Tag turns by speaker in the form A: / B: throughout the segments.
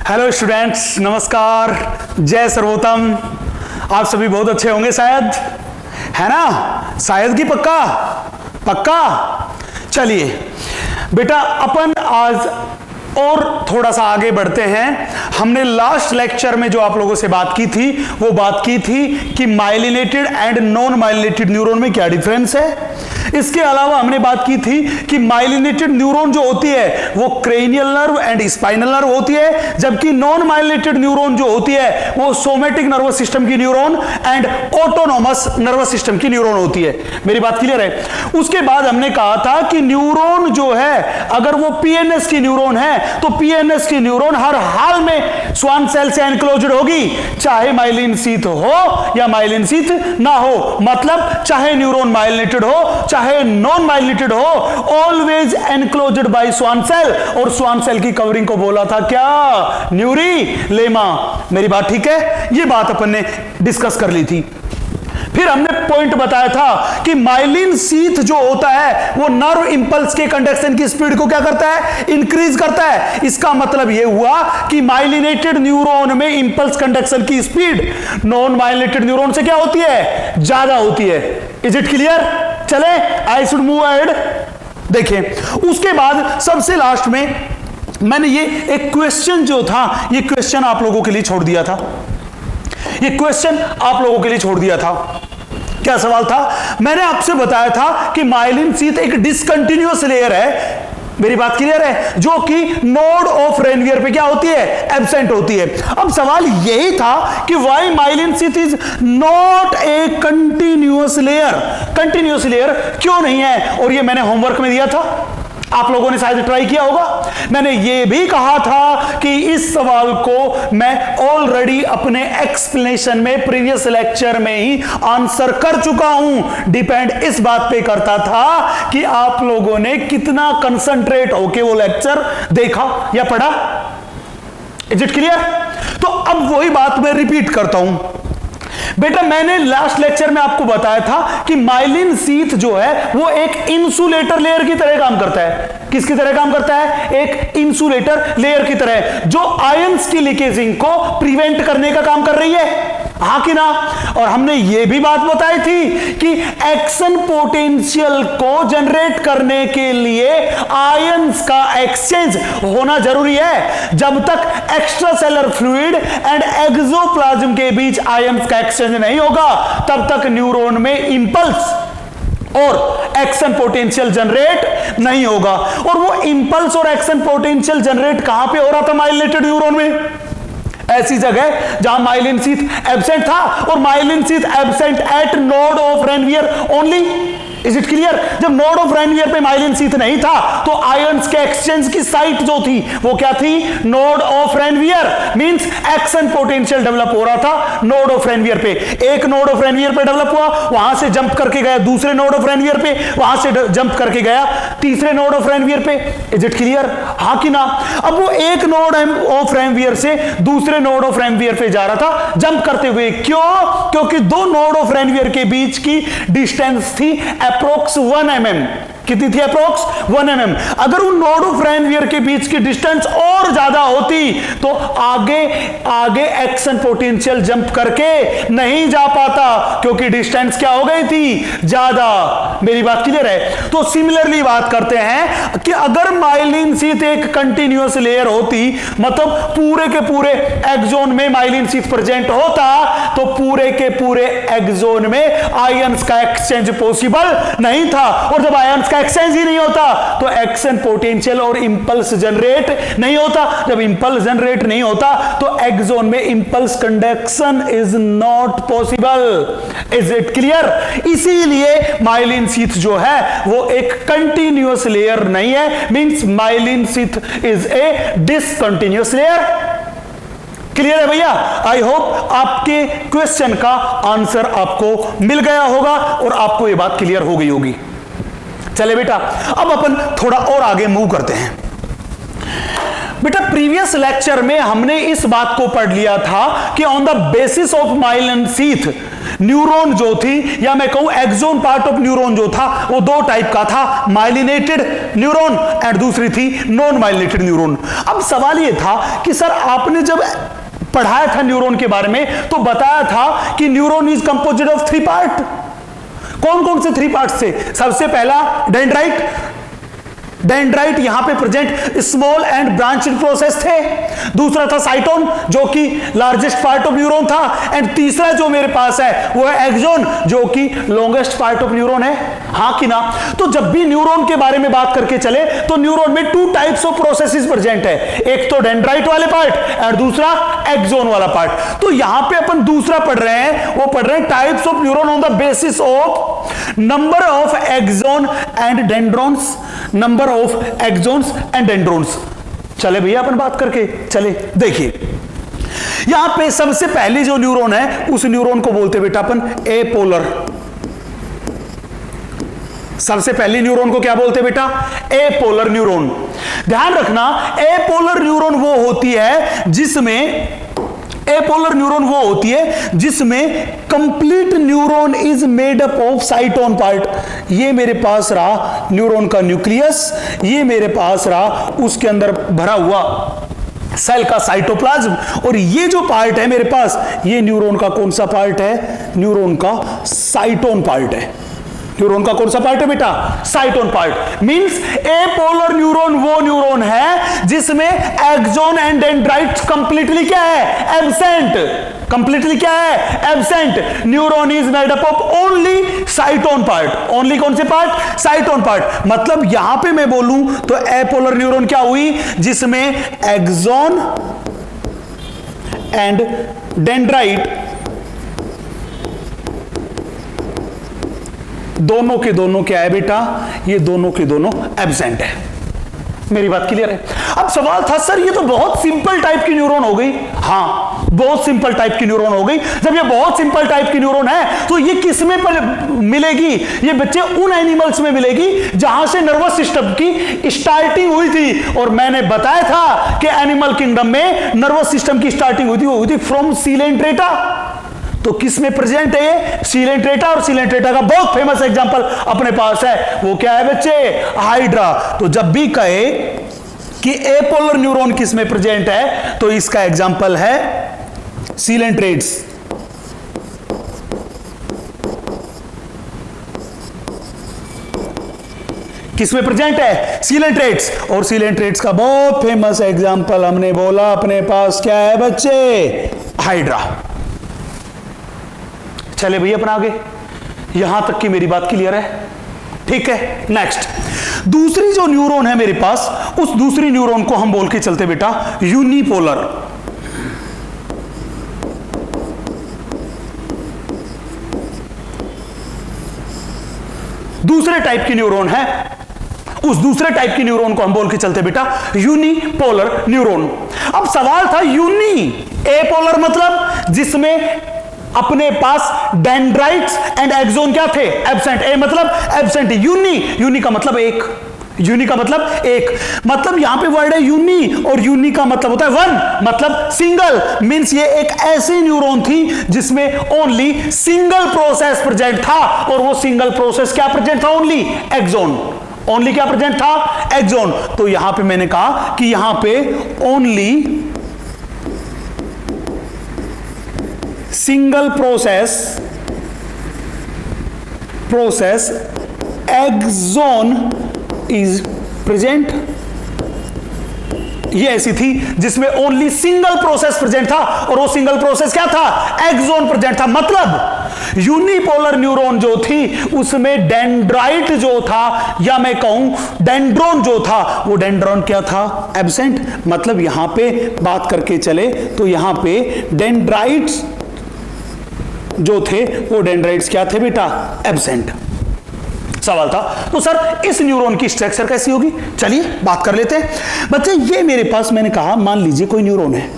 A: Hello students, नमस्कार, जय सर्वोत्तम। आप सभी बहुत अच्छे होंगे शायद, है ना? शायद की पक्का पक्का। चलिए बेटा, अपन आज और थोड़ा सा आगे बढ़ते हैं। हमने लास्ट लेक्चर में जो आप लोगों से बात की थी वो बात की थी कि myelinated and non myelinated neuron में क्या डिफरेंस है। इसके अलावा हमने बात की थी कि माइलिनेटेड न्यूरॉन जो होती है वो cranial nerve and spinal nerve होती है, जबकि नॉन माइलिनेटेड न्यूरॉन जो होती है वो सोमेटिक नर्वस सिस्टम की neuron and autonomous nervous system की न्यूरॉन होती है। मेरी बात क्लियर है? उसके बाद हमने कहा था कि न्यूरॉन जो है अगर वो पीएनएस की न्यूरॉन है तो पीएनएस की न्यूरॉन हर हाल में स्वान सेल से एनक्लोज्ड होगी, चाहे माइलिन शीथ हो या माइलिन शीथ ना हो। मतलब चाहे न्यूरॉन माइलिनेटेड हो चाहे नॉन माइलिनेटेड हो, always enclosed by Schwann cell. और स्वान सेल की कवरिंग को बोला था क्या? न्यूरीलेमा। मेरी बात ठीक है? ये बात अपन ने डिस्कस कर ली थी। फिर हमने पॉइंट बताया था कि माइलिन शीथ जो होता है वो नर्व इंपल्स के कंडक्शन की स्पीड को क्या करता है? इंक्रीज करता है। इसका मतलब यह हुआ कि माइलिनेटेड न्यूरॉन में इंपल्स कंडक्शन की स्पीड नॉन माइलिनेटेड न्यूरॉन से क्या होती है? ज्यादा होती है। Is it clear? चले, आई शुड मूव अहेड। देखिए, उसके बाद सबसे लास्ट में मैंने ये एक क्वेश्चन जो था, ये क्वेश्चन आप लोगों के लिए छोड़ दिया था। ये क्वेश्चन आप लोगों के लिए छोड़ दिया था। क्या सवाल था? मैंने आपसे बताया था कि माइलिन शीथ एक डिसकंटिन्यूअस लेयर है। मेरी बात क्लियर है? जो कि नोड ऑफ रेनवियर पे क्या होती है? एब्सेंट होती है। अब सवाल यही था कि why myelin sheath is not a continuous layer. Continuous layer क्यों नहीं है? और ये मैंने होमवर्क में दिया था, आप लोगों ने शायद ट्राई किया होगा। मैंने ये भी कहा था कि इस सवाल को मैं ऑलरेडी अपने एक्सप्लेनेशन में प्रीवियस लेक्चर में ही आंसर कर चुका हूं। डिपेंड इस बात पे करता था कि आप लोगों ने कितना कंसंट्रेट होके वो लेक्चर देखा या पढ़ा। Is it clear? तो अब वही बात मैं रिपीट करता हूं बेटा। मैंने लास्ट लेक्चर में आपको बताया था कि माइलिन शीथ जो है वो एक इंसुलेटर लेयर की तरह काम करता है। किसकी तरह काम करता है? एक इंसुलेटर लेयर की तरह, जो आयंस की लीकेजिंग को प्रिवेंट करने का काम कर रही है। हाँ कि ना? और हमने ये भी बात बताई थी कि एक्शन पोटेंशियल को जनरेट करने के लिए आयंस का एक्सचेंज होना जरूरी है। जब तक extra cellular fluid and axoplasm के बीच आयंस का एक्सचेंज नहीं होगा तब तक न्यूरॉन में इंपल्स और एक्शन पोटेंशियल जनरेट नहीं होगा। और वो इंपल्स और एक्शन पोटेंशियल जनरेट कहां पे हो रहा था? माइलिनेटेड न्यूरॉन में। ऐसी जगह जहां माइलिन शीथ एब्सेंट था, और myelin sheath absent eight node of Ranvier only. Is it clear? जब नोड ऑफ रेनवियर पे माइलिन शीथ नहीं था तो आयंस के एक्सचेंज की साइट जो थी वो क्या थी? Node of Ranvier. Means action potential develop हो रहा था नोड ऑफ रेनवियर पे। एक नोड ऑफ रेनवियर पे डेवलप हुआ, वहां से जंप करके गया दूसरे नोड ऑफ रेनवियर पे, वहां से जंप करके गया तीसरे नोड ऑफ रेनवियर पे। Is it clear? हाँ कि ना? अब वो एक नोड ऑफ रेनवियर से दूसरे नोड ऑफ रेनवियर पे जा रहा था जंप करते हुए। क्यों? क्योंकि दो नोड ऑफ रेनवियर के बीच की डिस्टेंस थी अप्रोक्स 1 mm। कितनी थी? Approx 1 mm। अगर उन नोड ऑफ रेनवियर के बीच की डिस्टेंस और ज्यादा होती तो आगे आगे एक्शन पोटेंशियल जंप करके नहीं जा पाता, क्योंकि डिस्टेंस क्या हो गई थी? ज्यादा। मेरी बात क्लियर है? तो सिमिलरली बात करते हैं कि अगर माइलिन शीथ एक कंटिन्यूअस लेयर होती, मतलब पूरे के पूरे एक्सोन में माइलिन शीथ प्रेजेंट होता, तो पूरे के पूरे एक्सोन में आयंस का एक्सचेंज पॉसिबल नहीं था। और जब आयंस एक्सचेंज ही नहीं होता तो एक्शन पोटेंशियल और इंपल्स जनरेट नहीं होता। जब इंपल्स जनरेट नहीं होता तो एक्सोन में impulse conduction is not possible. Is it clear? इसीलिए माइलिन शीथ जो है वो एक कंटिन्यूअस लेयर नहीं है। Means myelin sheath is a discontinuous layer. Clear है भैया? आई होप आपके क्वेश्चन का आंसर आपको मिल गया होगा और आपको यह बात क्लियर हो गई होगी। चले बेटा, अब अपन थोड़ा और आगे मूव करते हैं। बेटा प्रीवियस लेक्चर में हमने इस बात को पढ़ लिया था कि on the basis of myelin sheath neuron जो थी, या मैं कहूं एक्सोन पार्ट ऑफ न्यूरॉन जो था, वो दो टाइप का था, माइलिनेटेड न्यूरॉन एंड दूसरी थी नॉन माइलिनेटेड न्यूरॉन। अब सवाल ये था कि सर आपने जब पढ़ाया था न्यूरॉन के बारे में तो बताया था कि neuron is composite of 3 part. कौन कौन से 3 पार्ट थे? सबसे पहला डेंड्राइट, डेंड्राइट यहां पे present small and branched process थे। दूसरा था साइटोन जो कि लार्जेस्ट पार्ट ऑफ न्यूरॉन था, एंड तीसरा जो मेरे पास है वो है एक्सोन जो कि लॉन्गेस्ट पार्ट ऑफ न्यूरॉन है। हां कि ना? तो जब भी न्यूरॉन के बारे में बात करके चले तो न्यूरॉन में 2 टाइप्स ऑफ प्रोसेसेस प्रेजेंट है, एक तो डेंड्राइट वाले पार्ट और दूसरा एक्सोन वाला पार्ट। तो यहां पे अपन दूसरा पढ़ रहे हैं, वो पढ़ रहे हैं types of neuron on the basis of number of axon and dendrons, number of axons and dendrons. चले भैया अपन बात करके चले। देखिए यहां पे सबसे पहले जो न्यूरॉन है उस न्यूरॉन को बोलते बेटा अपन एपोलर। सबसे पहले न्यूरॉन को क्या बोलते बेटा? एपोलर न्यूरॉन। ध्यान रखना एपोलर न्यूरॉन वो होती है जिसमें एपोलर न्यूरॉन वो होती है जिसमें complete neuron is made up of साइटोन part. ये मेरे पास रहा न्यूरॉन का न्यूक्लियस, ये मेरे पास रहा उसके अंदर भरा हुआ सेल का साइटोप्लाज्म, और ये जो पार्ट है मेरे पास ये न्यूरॉन का कौन सा पार्ट है? न्यूरॉन का साइटोन पार्ट है। न्यूरॉन का कौन सा पार्ट है बेटा? साइटोन पार्ट। मींस एपोलर न्यूरॉन वो न्यूरॉन है जिसमें एक्सोन एंड डेंड्राइट्स कंप्लीटली क्या है? एब्सेंट। कंप्लीटली क्या है? Absent. Neuron is made up of only साइटोन part. Only कौन से पार्ट? साइटोन पार्ट। मतलब यहां पे मैं बोलूं तो एपोलर न्यूरॉन क्या हुई? जिसमें एक्सोन एंड डेंड्राइट दोनों के दोनों क्या है बेटा? ये दोनों के दोनों एब्सेंट है। मेरी बात क्लियर है? अब सवाल था सर ये तो बहुत सिंपल टाइप की न्यूरॉन हो गई। हाँ बहुत सिंपल टाइप की न्यूरॉन हो गई। जब ये बहुत सिंपल टाइप की न्यूरॉन है तो ये किसमें मिलेगी? ये बच्चे उन एनिमल्स में मिलेगी जहां से नर्वस सिस्टम की स्टार्टिंग हुई थी। और मैंने बताया था कि एनिमल किंगडम में नर्वस सिस्टम की स्टार्टिंग हुई थी, वो हुई थी फ्रॉम सीलेंट्रेटा। तो किस में प्रेजेंट है ये? सीलेंट्रेटा। और सीलेंट्रेटा का बहुत फेमस एग्जांपल अपने पास है, वो क्या है बच्चे? हाइड्रा। तो जब भी कहे कि एपोलर न्यूरॉन किस में प्रेजेंट है तो इसका एग्जांपल है सीलेंट्रेट्स। किस में प्रेजेंट है? सीलेंट्रेट्स। और सीलेंट्रेट्स का बहुत फेमस एग्जांपल हमने बोला अपने पास क्या है बच्चे? हाइड्रा। चले भैया अपन आगे, यहां तक की मेरी बात क्लियर है? ठीक है। नेक्स्ट दूसरी जो न्यूरॉन है मेरे पास, उस दूसरी न्यूरॉन को हम बोल के चलते बेटा यूनिपोलर। दूसरे टाइप की न्यूरॉन है, उस दूसरे टाइप की न्यूरॉन को हम बोल के चलते बेटा यूनिपोलर न्यूरॉन। अब सवाल था यूनी, एपोलर मतलब जिसमें अपने पास डेंड्राइट्स एंड एक्सोन क्या थे? एब्सेंट। ए मतलब एब्सेंट। यूनी, यूनी का मतलब एक, यूनी का मतलब एक। मतलब यहां पे वर्ड है यूनी, और यूनी का मतलब होता है वन, मतलब सिंगल। मींस ये एक ऐसी न्यूरॉन थी जिसमें ओनली सिंगल प्रोसेस प्रेजेंट था, और वो सिंगल प्रोसेस क्या प्रेजेंट था? Only axon. ओनली क्या प्रेजेंट था? एक्सोन। तो यहां पे मैंने कहा कि यहां पे only single process axon is present. ये ऐसी थी जिसमें ओनली सिंगल प्रोसेस प्रेजेंट था, और वो सिंगल प्रोसेस क्या था? एक्सोन प्रेजेंट था। मतलब यूनिपोलर न्यूरॉन जो थी उसमें डेंड्राइट जो था, या मैं कहूं डेंड्रोन जो था, वो डेंड्रोन क्या था? एब्सेंट। मतलब यहां पे बात करके चले तो यहां पे डेंड्राइट्स जो थे वो डेंड्राइट्स क्या थे बेटा? एब्सेंट। सवाल था तो सर इस न्यूरॉन की स्ट्रक्चर कैसी होगी? चलिए बात कर लेते हैं बच्चे। ये मेरे पास मैंने कहा मान लीजिए कोई न्यूरॉन है,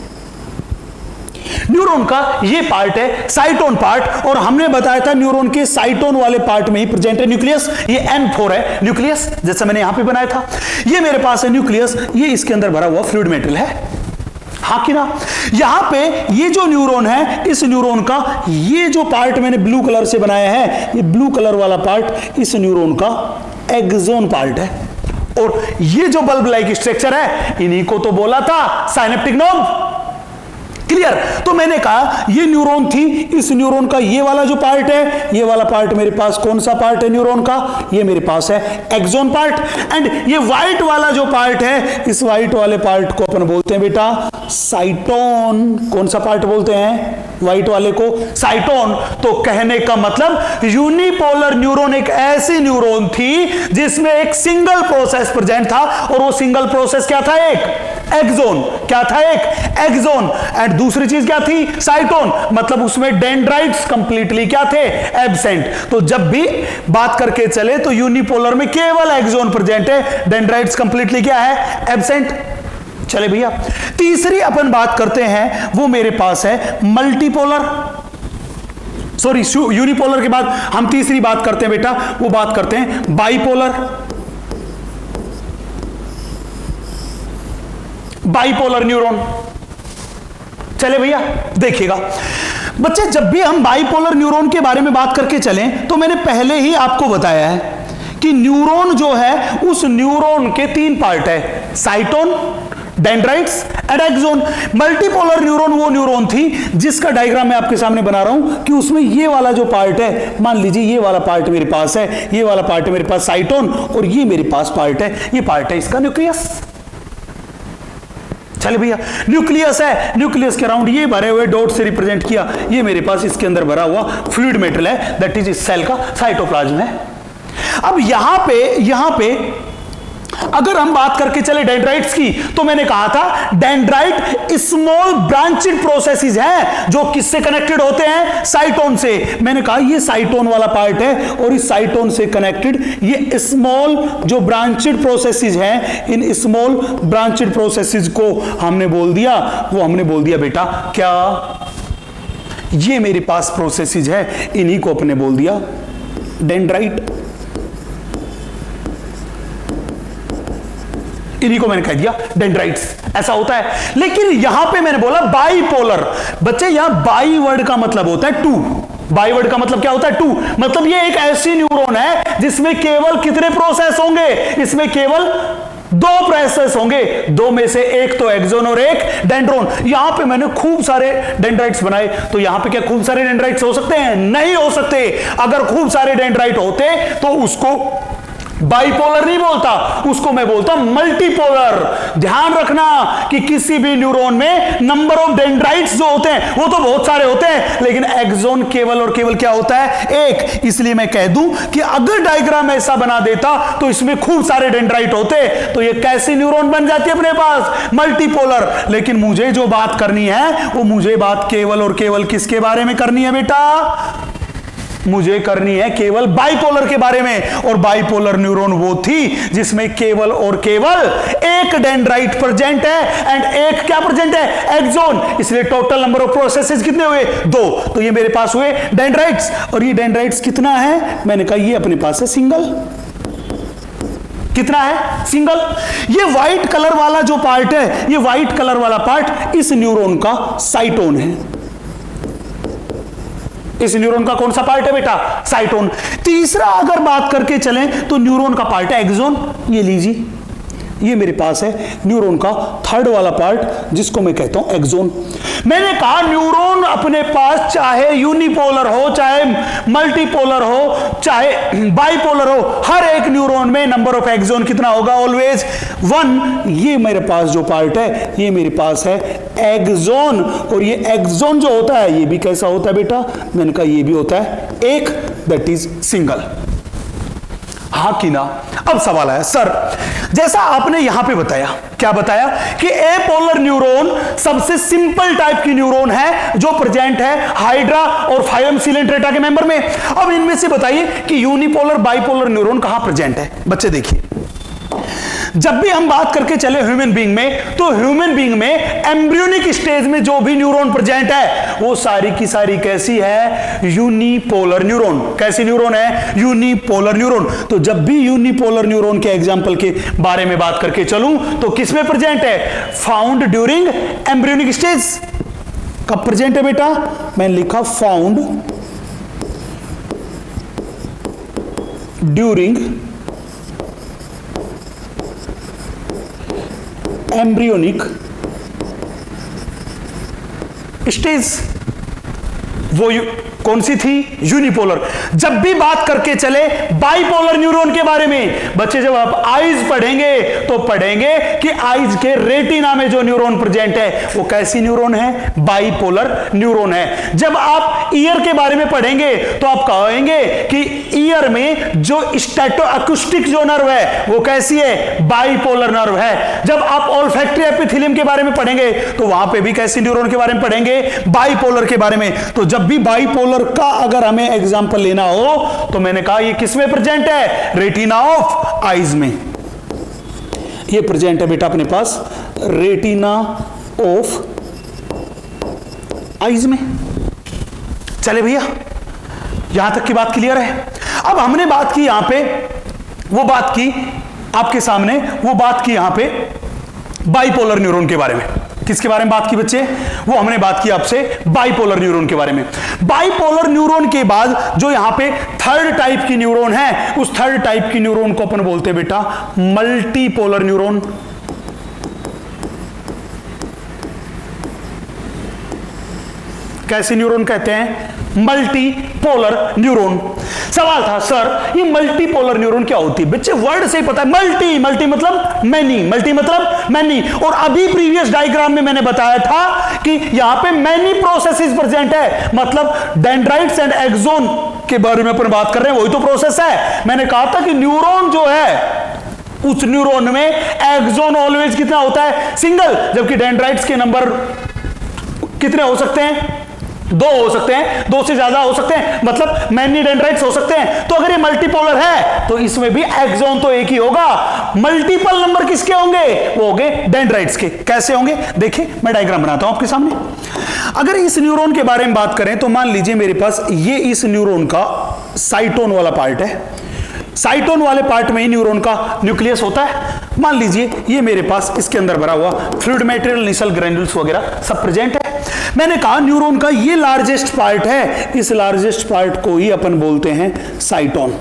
A: न्यूरॉन का ये पार्ट है साइटोन पार्ट, और हमने बताया था न्यूरॉन के साइटोन वाले पार्ट में ही प्रेजेंट है न्यूक्लियस। ये N4 है न्यूक्लियस, जैसा मैंने यहां पे बनाया था। ये मेरे पास है न्यूक्लियस, ये इसके अंदर भरा हुआ फ्लूइड मेटेरियल है, हाँ कि ना। यहां पे ये जो न्यूरॉन है, इस न्यूरॉन का ये जो पार्ट मैंने ब्लू कलर से बनाया है, ये ब्लू कलर वाला पार्ट इस न्यूरॉन का एक्सोन पार्ट है, और ये जो बल्ब लाइक स्ट्रक्चर है, इन्हीं को तो बोला था साइनेप्टिक नोब। क्लियर। तो मैंने कहा ये न्यूरॉन थी, इस न्यूरॉन का ये वाला जो पार्ट है, ये वाला पार्ट मेरे पास कौन सा पार्ट है न्यूरॉन का, ये मेरे पास है एक्सोन पार्ट। एंड ये व्हाइट वाला जो पार्ट है, इस व्हाइट वाले पार्ट को अपन बोलते हैं बेटा साइटोन। कौन सा पार्ट बोलते हैं व्हाइट वाले को? साइटोन। तो कहने का मतलब यूनिपोलर न्यूरॉन एक ऐसी न्यूरॉन थी जिसमें एक सिंगल प्रोसेस प्रेजेंट था, और वो सिंगल प्रोसेस क्या था? एक एक्सोन। क्या था? एक एक्सोन। एंड दूसरी चीज क्या थी? साइटोन। मतलब उसमें डेंड्राइट्स कंप्लीटली क्या थे? एब्सेंट। तो जब भी बात करके चले तो यूनिपोलर में केवल एक्सोन प्रेजेंट है, डेंड्राइट्स कंप्लीटली क्या है? एब्सेंट। चले भैया, तीसरी अपन बात करते हैं, वो मेरे पास है मल्टीपोलर, सॉरी यूनिपोलर के बाद हम तीसरी बात करते हैं बेटा, वो बात करते हैं बाइपोलर। Bipolar neuron. चले भैया देखिएगा बच्चे, जब भी हम बाइपोलर न्यूरॉन के बारे में बात करके चलें तो मैंने पहले ही आपको बताया है कि न्यूरॉन जो है, उस न्यूरॉन के तीन पार्ट है, cyton, dendrites and axon. Multipolar neuron वो न्यूरॉन थी जिसका डायग्राम मैं आपके सामने बना रहा हूं कि उसमें ये वाला जो पार्ट है, मान लीजिए ये वाला पार्ट मेरे पास है, ये वाला पार्ट है मेरे पास साइटोन, और ये मेरे पास पार्ट है, ये पार्ट है इसका न्यूक्लियस। चले भैया, न्यूक्लियस है, न्यूक्लियस के अराउंड ये भरे हुए डॉट से रिप्रेजेंट किया, ये मेरे पास इसके अंदर भरा हुआ फ्लूइड मेटेरियल है, दैट इज इस सेल का साइटोप्लाज्म है। अब यहां पे अगर हम बात करके चले डेंड्राइट्स की, तो मैंने कहा था डेंड्राइट स्मॉल ब्रांचेड प्रोसेसेस हैं जो किससे कनेक्टेड होते हैं? साइटोन से। मैंने कहा ये साइटोन वाला पार्ट है, और इस साइटोन से कनेक्टेड ये स्मॉल जो ब्रांचेड प्रोसेसेस हैं, इन स्मॉल ब्रांचेड प्रोसेसेस को हमने बोल दिया, वो हमने बोल दिया बेटा क्या? ये मेरे पास प्रोसेसेस है, इन्हीं को अपने बोल दिया डेंड्राइट। इन्हीं को मैंने कह दिया डेंड्राइट्स। ऐसा होता है। लेकिन यहां पे मैंने बोला बाइपोलर। बच्चे यहां बाई वर्ड का मतलब होता है टू। बाई वर्ड का मतलब क्या होता है? टू। मतलब ये एक ऐसी न्यूरॉन है जिसमें केवल कितने प्रोसेस होंगे? इसमें केवल दो प्रोसेस होंगे, दो में से एक तो एक्सोन और एक डेंड्रोन। यहां पे मैंने खूब सारे डेंड्राइट्स बनाए, तो यहां पे क्या खूब सारे डेंड्राइट्स हो सकते हैं? नहीं हो सकते। अगर खूब सारे डेंड्राइट होते तो उसको बाइपोलर नहीं बोलता, उसको मैं बोलता मल्टीपोलर। ध्यान रखना कि किसी भी न्यूरॉन में नंबर ऑफ डेंड्राइट्स जो होते हैं वो तो बहुत सारे होते हैं, लेकिन एक्सोन केवल और केवल क्या होता है? एक। इसलिए मैं कह दूं कि अगर डायग्राम ऐसा बना देता तो इसमें खूब सारे डेंड्राइट होते, तो ये कैसी न्यूरॉन बन जाती है अपने पास? मल्टीपोलर। लेकिन मुझे जो बात करनी है वो मुझे बात केवल और केवल किसके बारे में करनी है बेटा? मुझे करनी है केवल बाइपोलर के बारे में। और बाइपोलर न्यूरॉन वो थी जिसमें केवल और केवल एक डेंड्राइट प्रेजेंट है एंड एक क्या प्रेजेंट है? एक्सोन। इसलिए टोटल नंबर ऑफ प्रोसेसेस कितने हुए? दो। तो ये मेरे पास हुए डेंड्राइट्स। और ये डेंड्राइट्स कितना है? मैंने कहा ये अपने पास है सिंगल। कितना है? सिंगल। ये व्हाइट कलर वाला जो पार्ट है, ये व्हाइट कलर वाला पार्ट इस न्यूरॉन का साइटोन है। इस न्यूरॉन का कौन सा पार्ट है बेटा? साइटोन। तीसरा अगर बात करके चलें तो न्यूरॉन का पार्ट है एक्सोन। ये लीजिए, ये मेरे पास है न्यूरॉन का थर्ड वाला पार्ट जिसको मैं कहता हूं एक्सोन। मैंने कहा न्यूरॉन अपने पास चाहे यूनिपोलर हो, चाहे मल्टीपोलर हो, चाहे बाइपोलर हो, हर एक न्यूरॉन में नंबर ऑफ एक्सोन कितना होगा? ऑलवेज 1। ये मेरे पास जो पार्ट है ये मेरे पास है एक्सोन। और ये एक्सोन जो होता है ये भी कैसा होता है बेटा? मैंने कहा ये भी होता है एक, दैट इज सिंगल। हाँ कि ना? अब सवाल है सर, जैसा आपने यहां पे बताया, क्या बताया कि एपोलर न्यूरॉन सबसे सिंपल टाइप की न्यूरॉन है जो प्रेजेंट है हाइड्रा और फाइलम सिलेंट्रेटा के मेंबर में। अब इनमें से बताइए कि यूनिपोलर बाइपोलर न्यूरॉन कहां प्रेजेंट है? बच्चे देखिए, जब भी हम बात करके चले ह्यूमन बीइंग में, तो ह्यूमन बीइंग में एम्ब्रियोनिक स्टेज में जो भी न्यूरॉन प्रेजेंट है वो सारी की सारी कैसी है? Unipolar neuron. कैसी न्यूरॉन है? Unipolar neuron. तो जब भी यूनिपोलर न्यूरॉन के एग्जांपल के बारे में बात करके चलूं तो किसमें प्रेजेंट है? Found during embryonic stage. कब प्रेजेंट है बेटा? मैंने लिखा फाउंड ड्यूरिंग एम्ब्रियोनिक स्टेज। वो कौन सी थी? यूनिपोलर। जब भी बात करके चले बाइपोलर न्यूरॉन के बारे में, बच्चे जब आप आइज पढ़ेंगे तो पढ़ेंगे कि आइज के रेटिना में जो न्यूरॉन प्रेजेंट है वो कैसी न्यूरॉन है? बाइपोलर न्यूरॉन है। जब आप ईयर के बारे में पढ़ेंगे तो आप कहेंगे कि ईयर में जो स्टैटो अकूस्टिक जो नर्व है वो कैसी है? बाइपोलर नर्व है। जब आप ओल्फैक्टरी एपिथेलियम के बारे में पढ़ेंगे तो वहां पे भी कैसी न्यूरॉन के बारे में पढ़ेंगे? बाइपोलर के बारे में। तो जब भी बाइपोलर का अगर हमें एग्जांपल लेना हो तो मैंने कहा ये किसमें प्रेजेंट है? रेटिना ऑफ आइज में। ये प्रेजेंट है बेटा अपने पास रेटिना ऑफ आइज में। चले भैया, यहां तक की बात क्लियर है। अब हमने बात की यहां पे, वो बात की आपके सामने, वो बात की यहां पे बाइपोलर न्यूरॉन के बारे में। किसके बारे में बात की बच्चे? वो हमने बात की आपसे बाइपोलर न्यूरॉन के बारे में। बाइपोलर न्यूरॉन के बाद जो यहां पे थर्ड टाइप की न्यूरॉन है, उस थर्ड टाइप की न्यूरॉन को अपन बोलते हैं बेटा मल्टीपोलर न्यूरॉन। कैसे न्यूरॉन कहते हैं? Multipolar neuron. सवाल था सर ये मल्टीपोलर न्यूरॉन क्या होती है? बच्चे वर्ड से ही पता है, मल्टी, मल्टी मतलब मैनी, मल्टी मतलब मैनी। और अभी प्रीवियस डायग्राम में मैंने बताया था कि यहां पे मैनी प्रोसेसेस प्रेजेंट है, मतलब डेंड्राइट्स एंड एक्सोन के बारे में अपन बात कर रहे हैं, वही तो प्रोसेस है। मैंने कहा था कि न्यूरॉन जो है उस न्यूरॉन में एक्सोन ऑलवेज कितना होता है? सिंगल, जबकि डेंड्राइट्स के नंबर कितने हो सकते हैं? 2 हो सकते हैं, 2 से ज्यादा हो सकते हैं, मतलब मैनी डेंड्राइट्स हो सकते हैं। तो अगर ये मल्टीपोलर है तो इसमें भी एक्सोन तो एक ही होगा। मल्टीपल नंबर किसके होंगे? वो होंगे डेंड्राइट्स के। कैसे होंगे? देखिए मैं डायग्राम बनाता हूं आपके सामने। अगर इस न्यूरॉन के बारे में बात करें तो मान लीजिए मेरे पास ये इस न्यूरॉन का साइटोन वाला पार्ट है। साइटोन वाले पार्ट में ही न्यूरॉन का न्यूक्लियस होता है। मान लीजिए ये मेरे पास इसके अंदर भरा हुआ फ्लूइड मटेरियल, निसल ग्रैन्युल्स वगैरह सब प्रेजेंट है। मैंने कहा न्यूरॉन का ये लार्जेस्ट पार्ट है, इस लार्जेस्ट पार्ट को ही अपन बोलते हैं साइटोन।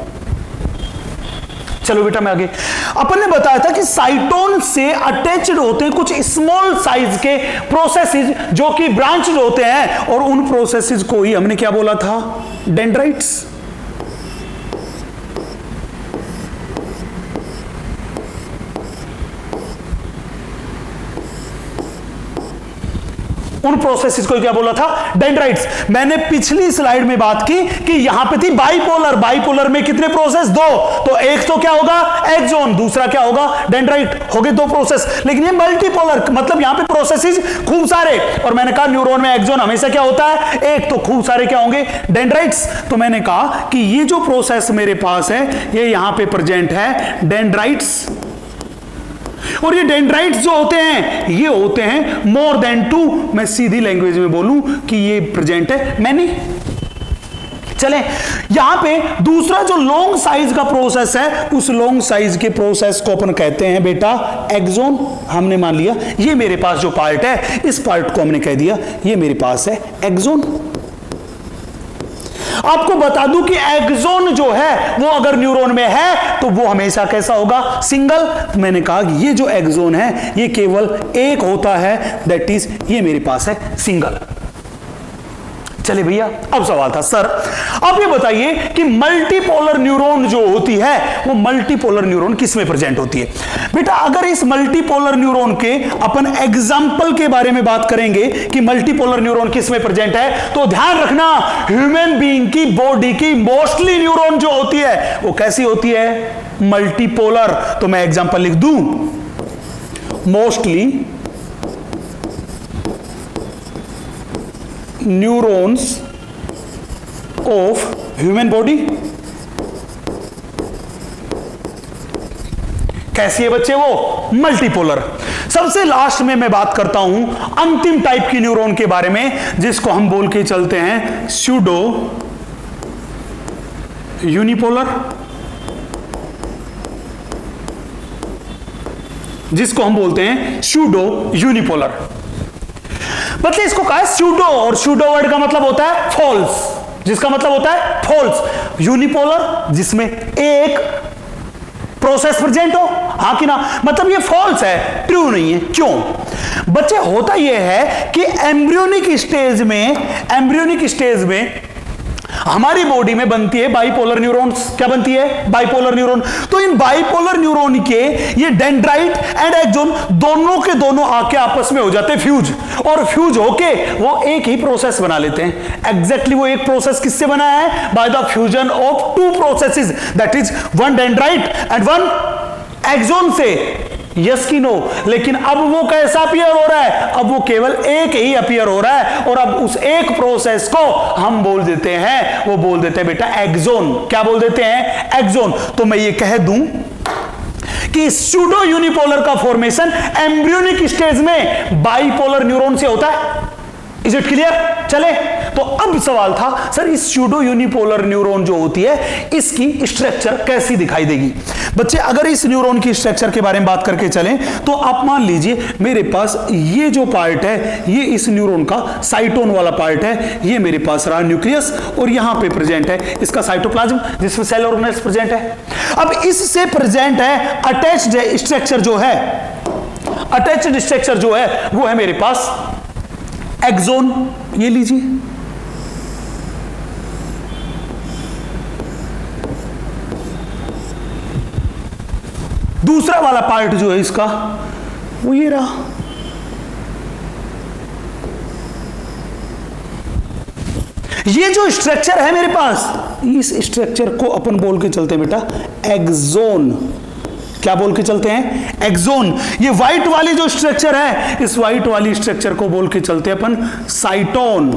A: चलो बेटा मैं आगे, अपन ने बताया था कि साइटोन से अटैच्ड होते हैं कुछ स्मॉल साइज के प्रोसेसेस जो कि ब्रांच्ड होते हैं, और उन प्रोसेसेस को ही हमने क्या बोला था? डेंड्राइट्स। उन प्रोसेसेस को क्या बोला था? डेंड्राइट्स। मैंने पिछली स्लाइड में बात की कि यहां पे थी बाइपोलर। बाइपोलर में कितने प्रोसेस? 2। तो एक तो क्या होगा? एक्सोन, दूसरा क्या होगा? डेंड्राइट। हो गए 2 प्रोसेस। लेकिन ये मल्टीपोलर मतलब यहां पे प्रोसेसेस खूब सारे, और मैंने कहा न्यूरॉन में एक्सोन हमेशा क्या होता है? एक। तो खूब सारे क्या होंगे? डेंड्राइट्स। तो मैंने कहा कि ये जो प्रोसेस मेरे पास है ये यहां पे प्रेजेंट है डेंड्राइट्स। और ये डेंड्राइट्स जो होते हैं ये होते हैं मोर देन 2। मैं सीधी लैंग्वेज में बोलूं कि ये प्रेजेंट है मैनी। चले यहां पे दूसरा जो लॉन्ग साइज का प्रोसेस है, उस लॉन्ग साइज के प्रोसेस को अपन कहते हैं बेटा एक्सोन। हमने मान लिया ये मेरे पास जो पार्ट है, इस पार्ट को हमने कह दिया ये मेरे पास है एक्सोन। आपको बता दूं कि एक्सोन जो है वो अगर न्यूरॉन में है तो वो हमेशा कैसा होगा? सिंगल। तो मैंने कहा कि ये जो एक्सोन है ये केवल एक होता है, दैट इज ये मेरे पास है सिंगल। चले भैया अब सवाल था सर आप ये बताइए कि मल्टीपोलर न्यूरॉन जो होती है वो मल्टीपोलर न्यूरॉन किस में प्रेजेंट होती है? बेटा अगर इस मल्टीपोलर न्यूरॉन के अपन एग्जाम्पल के बारे में बात करेंगे कि मल्टीपोलर न्यूरॉन किस में प्रेजेंट है, तो ध्यान रखना ह्यूमन बीइंग की बॉडी की मोस्टली न्यूरॉन जो होती है वो कैसी होती है? मल्टीपोलर। तो मैं एग्जाम्पल लिख दूं, mostly neurons of human body कैसी है बच्चे वो? मल्टीपोलर। सबसे लास्ट में मैं बात करता हूं अंतिम टाइप की न्यूरॉन के बारे में, जिसको हम बोल के चलते हैं स्यूडो यूनिपोलर, जिसको हम बोलते हैं स्यूडो यूनिपोलर। मतलब इसको कहा है स्यूडो, और स्यूडो वर्ड का मतलब होता है फॉल्स, जिसका मतलब होता है फॉल्स। यूनिपोलर जिसमें एक प्रोसेस प्रेजेंट हो, हाँ कि ना, मतलब ये फॉल्स है, ट्रू नहीं है। क्यों बच्चे? होता यह है कि एम्ब्रियोनिक स्टेज में हमारी बॉडी में बनती है बाइपोलर न्यूरॉन्स। क्या बनती है? Bipolar neuron. तो इन बाइपोलर न्यूरॉन के ये डेंड्राइट एंड एक्सोन दोनों के दोनों आके आपस में हो जाते हैं फ्यूज, और फ्यूज होके वो एक ही प्रोसेस बना लेते हैं। एग्जैक्टली वो एक प्रोसेस किससे बना है? By the fusion of two processes, that is one dendrite and one axon से। यस की नो? लेकिन अब वो कैसा अपीयर हो रहा है? अब वो केवल एक ही अपीयर हो रहा है, और अब उस एक प्रोसेस को हम बोल देते हैं, वो बोल देते हैं बेटा एक्सोन। क्या बोल देते हैं? एक्सोन। तो मैं ये कह दूं कि स्यूडो यूनिपोलर का फॉर्मेशन एम्ब्रियोनिक स्टेज में बाइपोलर न्यूरॉन से होता है। Is it clear? चले, तो अब सवाल था सर इस स्यूडो यूनिपोलर न्यूरॉन जो होती है इसकी स्ट्रक्चर कैसी दिखाई देगी? बच्चे अगर इस न्यूरॉन की स्ट्रक्चर के बारे में बात करके चलें तो आप मान लीजिए मेरे पास ये जो पार्ट है ये इस न्यूरॉन का साइटोन वाला पार्ट है, ये मेरे पास रहा न्यूक्लियस, और यहां पे प्रेजेंट है इसका साइटोप्लाज्म जिसमें सेल ऑर्गेनेल्स प्रेजेंट है। अब इससे प्रेजेंट है अटैच्ड स्ट्रक्चर जो है, अटैच्ड स्ट्रक्चर जो है वो है मेरे पास एक्सोन। ये लीजिए, दूसरा वाला पार्ट जो है इसका वो ये रहा। ये जो स्ट्रक्चर है मेरे पास, इस स्ट्रक्चर को अपन बोल के चलते हैं बेटा एक्सोन। क्या बोल के चलते हैं? एक्सोन। ये व्हाइट वाली जो स्ट्रक्चर है, इस व्हाइट वाली स्ट्रक्चर को बोल के चलते हैं अपन साइटोन।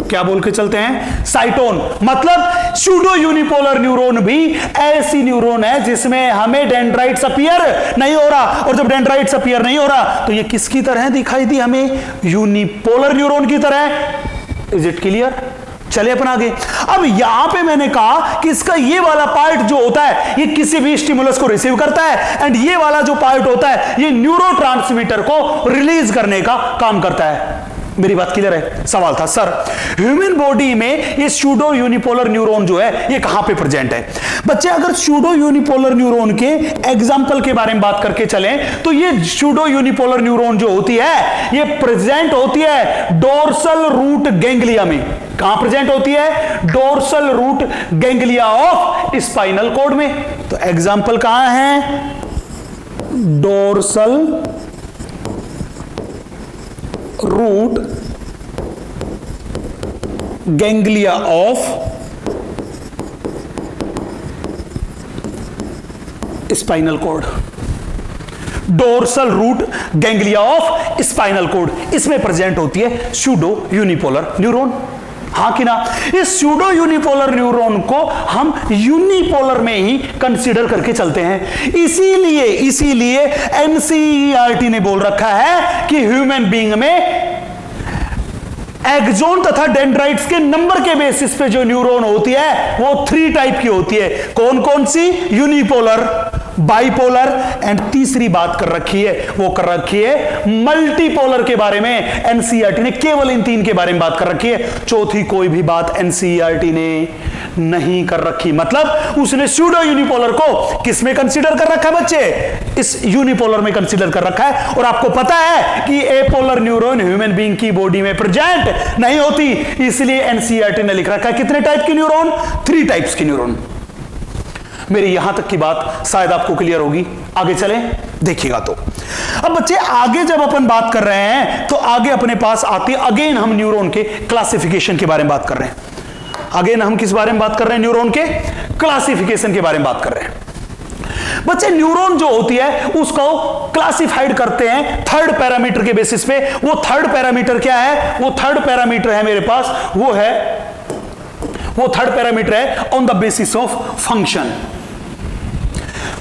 A: क्या बोल के चलते हैं? साइटोन। मतलब स्यूडो यूनिपोलर न्यूरॉन भी ऐसी न्यूरॉन है जिसमें हमें डेंड्राइट्स अपीयर नहीं हो रहा, और जब डेंड्राइट्स अपीयर नहीं हो रहा तो ये किसकी तरह दिखाई दी हमें? यूनिपोलर न्यूरॉन की तरह। Is it clear? चलिए अपन आगे। अब यहां पे मैंने कहा कि इसका ये वाला पार्ट जो होता है ये किसी भी स्टिमुलस को रिसीव करता है, एंड ये वाला जो पार्ट होता है ये न्यूरोट्रांसमीटर को रिलीज करने का काम करता है। मेरी बात क्लियर है? सवाल था सर ह्यूमन बॉडी में ये स्यूडो यूनिपोलर न्यूरॉन जो है ये कहां पे प्रेजेंट है? बच्चे अगर स्यूडो यूनिपोलर न्यूरॉन के एग्जांपल के बारे में बात करके चलें तो ये स्यूडो यूनिपोलर न्यूरॉन जो होती है ये प्रेजेंट होती है डोर्सल रूट गैंग्लिया में। कहां प्रेजेंट होती है? Dorsal root ganglia of spinal cord में। तो एग्जांपल कहां है? Dorsal root ganglia of spinal cord. Dorsal root ganglia of spinal cord, इसमें प्रेजेंट होती है स्यूडो यूनिपोलर न्यूरॉन। हाँ कि ना? इस स्यूडो यूनिपोलर न्यूरॉन को हम यूनिपोलर में ही कंसीडर करके चलते हैं। इसीलिए एनसीईआरटी ने बोल रखा है कि ह्यूमन बीइंग में एक्सोन तथा डेंड्राइट्स के नंबर के बेसिस पे जो न्यूरॉन होती है वो 3 टाइप की होती है। कौन कौन सी? यूनिपोलर, बाइपोलर, एंड तीसरी बात कर रखी है वो कर रखी है मल्टीपोलर के बारे में। एनसीईआरटी ने केवल इन 3 के बारे में बात कर रखी है, चौथी कोई भी बात एनसीईआरटी ने नहीं कर रखी। मतलब उसने स्यूडो यूनिपोलर को किस में कंसीडर कर रखा है बच्चे? इस यूनिपोलर में कंसीडर कर रखा है। और आपको पता है कि एपोलर न्यूरॉन ह्यूमन बीइंग की बॉडी में प्रेजेंट नहीं होती, इसलिए एनसीईआरटी ने लिख रखा है कितने टाइप की न्यूरॉन? 3 टाइप्स की न्यूरॉन। मेरी यहां तक की बात शायद आपको क्लियर होगी। आगे चलें, देखिएगा। तो अब बच्चे आगे जब अपन बात कर रहे हैं तो आगे अपने पास आती है अगेन हम न्यूरॉन के क्लासिफिकेशन के बारे में बात कर रहे हैं। अगेन हम किस बारे में बात कर रहे हैं? न्यूरॉन के क्लासिफिकेशन के बारे में बात कर रहे हैं। बच्चे न्यूरॉन जो होती है उसको क्लासिफाइड करते हैं 3rd पैरामीटर के बेसिस पे। वो 3rd पैरामीटर क्या है? वो 3rd पैरामीटर है मेरे पास, वो 3rd पैरामीटर है on the basis of function.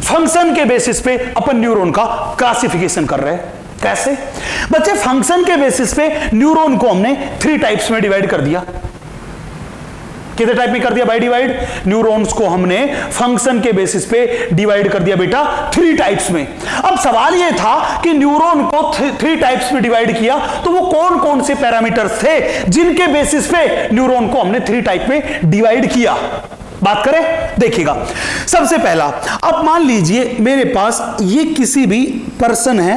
A: Function के बेसिस पे अपन न्यूरॉन का क्लासिफिकेशन कर रहे हैं। कैसे बच्चे? फंक्शन के बेसिस पे न्यूरॉन को हमने 3 टाइप्स में डिवाइड कर दिया। कितने टाइप में कर दिया भाई डिवाइड? न्यूरॉन्स को हमने फंक्शन के बेसिस पे डिवाइड कर दिया बेटा 3 टाइप्स में। अब सवाल यह था कि न्यूरॉन को 3 टाइप्स में डिवाइड किया तो वो कौन कौन से पैरामीटर्स थे जिनके बेसिस पे न्यूरॉन को हमने 3 टाइप में डिवाइड किया? बात करें, देखिएगा। सबसे पहला, अब मान लीजिए मेरे पास ये किसी भी पर्सन है,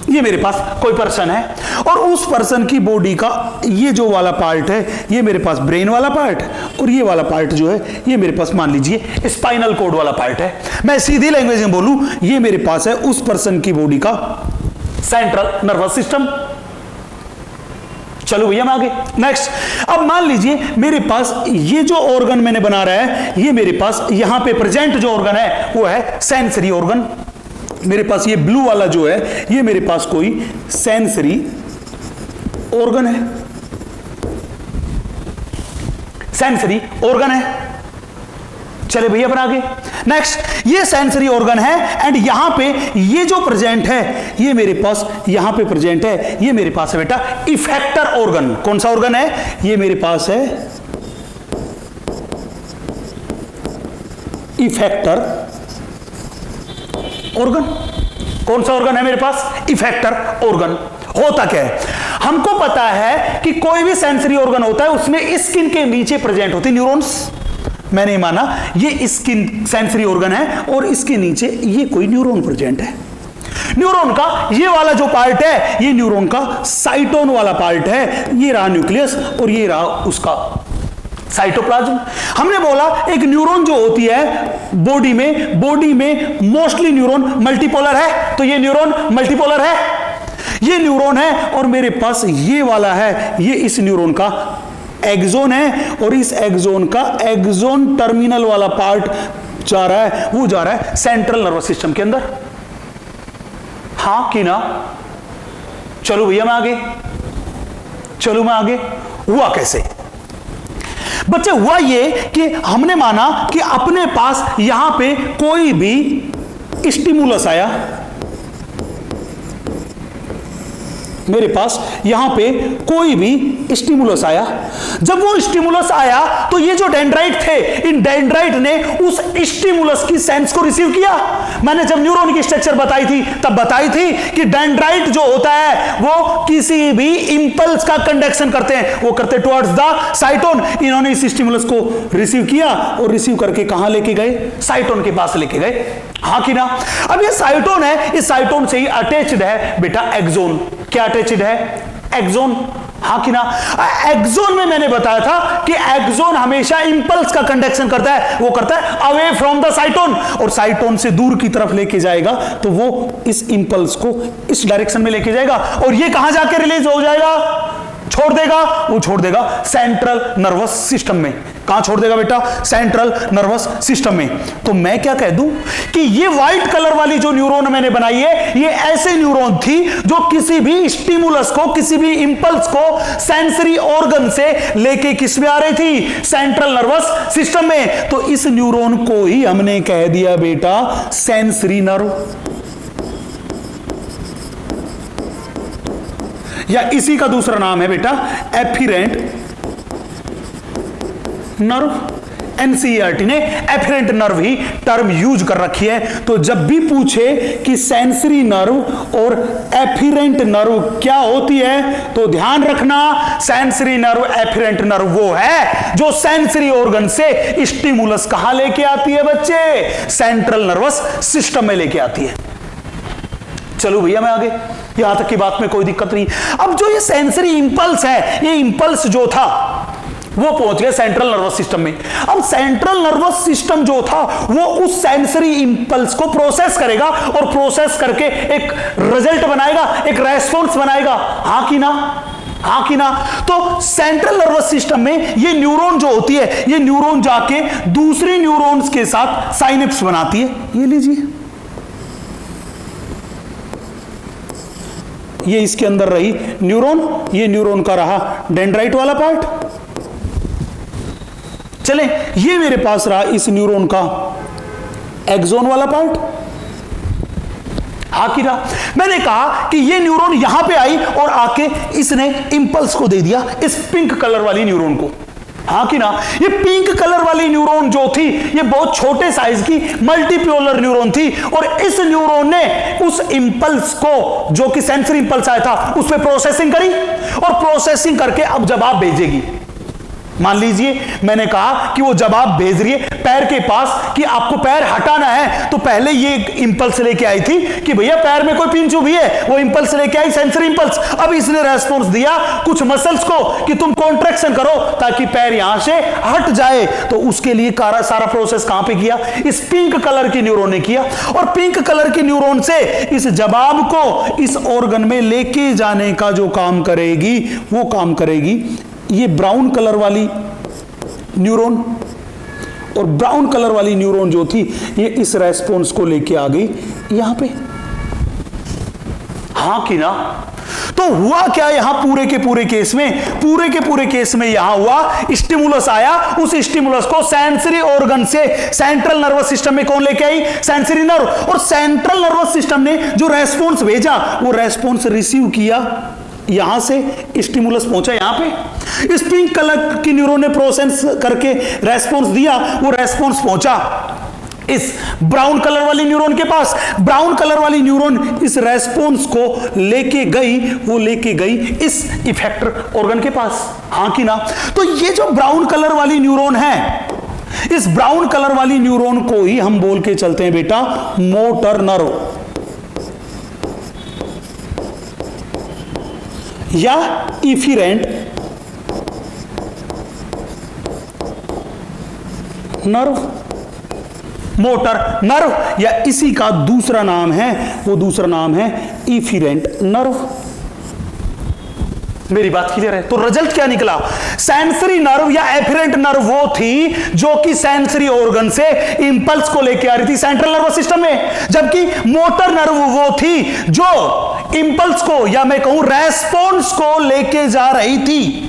A: ये मेरे पास कोई पर्सन है और उस पर्सन की बॉडी का ये जो वाला पार्ट है ये मेरे पास ब्रेन वाला पार्ट, और ये वाला पार्ट जो है ये मेरे पास मान लीजिए स्पाइनल कोड वाला पार्ट है। मैं सीधी लैंग्वेज में बोलूं, ये मेरे पास है उस पर्सन की बॉडी का सेंट्रल नर्वस सिस्टम। चलो भैया मैं आगे नेक्स्ट। अब मान लीजिए मेरे पास ये जो ऑर्गन मैंने बना रहा है, ये मेरे पास यहां पे प्रेजेंट जो ऑर्गन है वो है सेंसरी ऑर्गन। मेरे पास ये ब्लू वाला जो है ये मेरे पास कोई सेंसरी ऑर्गन है, सेंसरी ऑर्गन है। चले भैया अपन आगे नेक्स्ट। ये सेंसरी ऑर्गन है एंड यहां पे ये जो प्रेजेंट है ये मेरे पास यहां पे प्रेजेंट है, ये मेरे पास है बेटा इफेक्टर ऑर्गन। कौन सा ऑर्गन है? ये मेरे पास है इफेक्टर ऑर्गन। कौन सा ऑर्गन है मेरे पास? Effector organ. होता क्या है? हमको पता है कि कोई भी सेंसरी ऑर्गन होता है उसमें स्किन के नीचे प्रेजेंट होते न्यूरॉन्स। मैंने माना ये स्किन सेंसरी ऑर्गन है और इसके नीचे ये कोई न्यूरॉन प्रेजेंट है। न्यूरॉन का ये वाला जो पार्ट है ये न्यूरॉन का साइटोन वाला पार्ट है। ये रहा न्यूक्लियस और ये रहा उसका साइटोप्लाज्म। हमने बोला एक न्यूरॉन जो होती है बॉडी में मोस्टली न्यूरॉन मल्टीपोलर है, तो ये न्यूरॉन मल्टीपोलर है, ये न्यूरॉन है और मेरे पास ये वाला है, ये इस न्यूरॉन का एक्सोन है और इस एक्सोन का एक्सोन टर्मिनल वाला पार्ट जा रहा है, वो जा रहा है सेंट्रल नर्वस सिस्टम के अंदर। हां कि ना? चलो भैया मैं आगे, चलो मैं आगे। हुआ कैसे बच्चे? हुआ ये कि हमने माना कि अपने पास यहां पे कोई भी स्टिमुलस आया, मेरे पास यहां पे कोई भी स्टिमुलस आया। जब वो स्टिमुलस आया तो ये जो डेंड्राइट थे, इन डेंड्राइट ने उस स्टिमुलस की सेंस को रिसीव किया। मैंने जब न्यूरॉन की स्ट्रक्चर बताई थी तब बताई थी कि डेंड्राइट जो होता है वो किसी भी इंपल्स का कंडक्शन करते हैं, वो करते टुवर्ड्स द साइटोन। इन्होंने इस स्टिमुलस को रिसीव किया और रिसीव करके कहां लेके गए? साइटोन के पास लेके गए। हां कि ना? अब ये साइटोन है, इस साइटोन से ही अटैच्ड है बेटा एक्सोन। क्या अटैच्ड है? एक्सोन। हां कि ना? एक्सोन में मैंने बताया था कि एक्सोन हमेशा इंपल्स का कंडक्शन करता है, वो करता है अवे फ्रॉम द साइटोन, और साइटोन से दूर की तरफ लेके जाएगा तो वो इस इंपल्स को इस डायरेक्शन में लेके जाएगा और ये कहां जाके रिलीज हो जाएगा? छोड़ देगा, वो छोड़ देगा सेंट्रल नर्वस सिस्टम में। कहां छोड़ देगा बेटा? सेंट्रल नर्वस सिस्टम में। तो मैं क्या कह दूं कि ये व्हाइट कलर वाली जो न्यूरॉन मैंने बनाई है ये ऐसे न्यूरॉन थी जो किसी भी स्टिमुलस को, किसी भी इंपल्स को सेंसरी ऑर्गन से लेके किस में आ रही थी? सेंट्रल नर्वस सिस्टम में। तो इस न्यूरॉन को ही हमने कह दिया बेटा सेंसरी नर्व, या इसी का दूसरा नाम है बेटा एफिरेंट नर्व। एनसीईआरटी ने एफिरेंट नर्व ही टर्म यूज कर रखी है। तो जब भी पूछे कि सेंसरी नर्व और एफिरेंट नर्व क्या होती है तो ध्यान रखना, सेंसरी नर्व एफिरेंट नर्व वो है जो सेंसरी ऑर्गन से स्टिमुलस कहां लेके आती है बच्चे? सेंट्रल नर्वस सिस्टम में लेके आती है। चलो भैया मैं आगे, यहां तक की बात में कोई दिक्कत नहीं। अब जो ये सेंसरी इंपल्स है, ये इंपल्स जो था वो पहुंच गया सेंट्रल नर्वस सिस्टम में। अब सेंट्रल नर्वस सिस्टम जो था वो उस सेंसरी इंपल्स को प्रोसेस करेगा और प्रोसेस करके एक रिजल्ट बनाएगा, एक रेस्पॉन्स बनाएगा। हां कि ना? हां कि ना? तो सेंट्रल नर्वस सिस्टम में ये न्यूरॉन जो होती है, ये न्यूरॉन जाके दूसरी न्यूरॉन्स के साथ साइनेप्स बनाती है। ये लीजिए, ये इसके अंदर रही न्यूरॉन, ये न्यूरॉन का रहा डेंड्राइट वाला पार्ट, चलें, ये मेरे पास रहा इस न्यूरॉन का एक्सोन वाला पार्ट। हाँ कि ना? मैंने कहा कि ये न्यूरॉन यहां पे आई और आके इसने इंपल्स को दे दिया इस पिंक कलर वाली न्यूरॉन को। हाँ कि ना? ये पिंक कलर वाली न्यूरॉन जो थी ये बहुत छोटे साइज की मल्टीपोलर न्यूरॉन थी और इस न्यूरॉन ने उस इंपल्स को, जो कि सेंसरी इंपल्स आया था, उस पर प्रोसेसिंग करी और प्रोसेसिंग करके अब जवाब भेजेगी। मान लीजिए मैंने कहा कि वो जवाब भेज रही है पैर के पास कि आपको पैर हटाना है, तो पहले ये इंपल्स लेके आई थी कि भैया पैर में कोई पिंच हुई है, वो इंपल्स लेके आई सेंसरी इंपल्स। अब इसने रेस्पॉन्स दिया कुछ मसल्स को कि तुम कॉन्ट्रैक्शन करो ताकि पैर यहां से हट जाए, तो उसके लिए सारा प्रोसेस कहां पे किया? इस पिंक कलर की न्यूरॉन ने किया और पिंक कलर की न्यूरॉन से इस जवाब को इस ऑर्गन में लेके जाने का जो काम करेगी वो काम करेगी ये ब्राउन कलर वाली न्यूरॉन। और ब्राउन कलर वाली न्यूरॉन जो थी ये इस रेस्पॉन्स को लेके आ गई यहां पे। हाँ कि ना? तो हुआ क्या यहां पूरे के पूरे केस में यहां हुआ स्टिमुलस आया, उस स्टिमुलस को सेंसरी ऑर्गन से सेंट्रल नर्वस सिस्टम में कौन लेके आई? Sensory nerve. और सेंट्रल नर्वस सिस्टम ने जो रेस्पॉन्स भेजा वो रेस्पॉन्स रिसीव किया, यहां से स्टिमुलस पहुंचा यहां पे, इस पिंक कलर की न्यूरॉन ने प्रोसेस करके रेस्पॉन्स दिया, वो रेस्पॉन्स पहुंचा इस ब्राउन कलर वाली न्यूरॉन के पास। ब्राउन कलर वाली न्यूरॉन इस रेस्पॉन्स को लेके गई, वो लेके गई इस इफेक्टर ऑर्गन के पास। हाँ कि ना? तो ये जो ब्राउन कलर वाली न्यूरॉन है, इस ब्राउन कलर वाली न्यूरॉन को ही हम बोल के चलते हैं बेटा मोटर नर्व या इफिरेंट नर्व, मोटर नर्व, या इसी का दूसरा नाम है, वो दूसरा नाम है इफिरेंट नर्व। मेरी बात क्लियर है? तो रिजल्ट क्या निकला? सेंसरी नर्व या एफिरेंट नर्व वो थी जो कि सेंसरी ऑर्गन से इंपल्स को लेके आ रही थी सेंट्रल नर्वस सिस्टम में, जबकि मोटर नर्व वो थी जो इंपल्स को या मैं कहूं रेस्पॉन्स को लेके जा रही थी।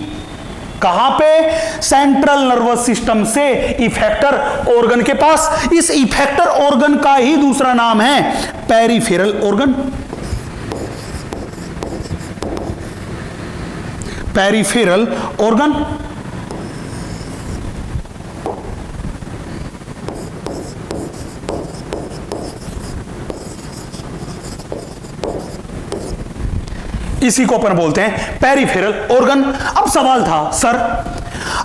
A: कहां पे? सेंट्रल नर्वस सिस्टम से इफेक्टर ऑर्गन के पास। इस इफेक्टर ऑर्गन का ही दूसरा नाम है पेरिफेरल ऑर्गन। Peripheral organ. इसी को अपन बोलते हैं पेरिफेरल ऑर्गन। अब सवाल था सर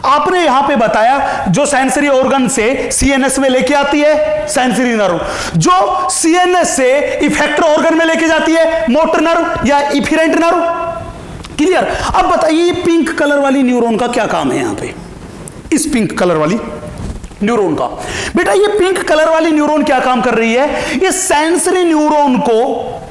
A: आपने यहां पे बताया जो सेंसरी ऑर्गन से सीएनएस में लेके आती है सेंसरी नर्व, जो सीएनएस से इफेक्टर ऑर्गन में लेके जाती है मोटर नर्व या इफिरेंट नर्व। क्लियर? अब बताइए पिंक कलर वाली न्यूरॉन का क्या काम है यहां पे? इस पिंक कलर वाली न्यूरॉन का बेटा, ये पिंक कलर वाली न्यूरॉन क्या काम कर रही है? ये सेंसरी न्यूरॉन को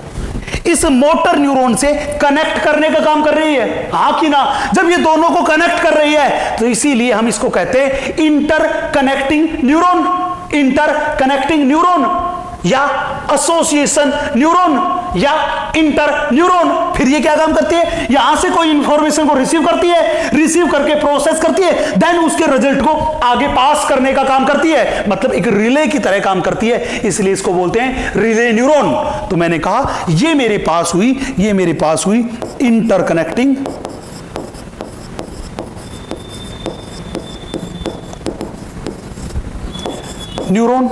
A: इस मोटर न्यूरॉन से कनेक्ट करने का काम कर रही है। हाँ कि ना? जब ये दोनों को कनेक्ट कर रही है तो इसीलिए हम इसको कहते हैं inter connecting neuron, inter connecting neuron या एसोसिएशन न्यूरॉन या इंटर न्यूरॉन। फिर ये क्या काम करती है? यहां से कोई इंफॉर्मेशन को रिसीव करती है, रिसीव करके प्रोसेस करती है, देन उसके रिजल्ट को आगे पास करने का काम करती है, मतलब एक रिले की तरह काम करती है, इसलिए इसको बोलते हैं रिले न्यूरॉन। तो मैंने कहा ये मेरे पास हुई इंटर कनेक्टिंग न्यूरॉन।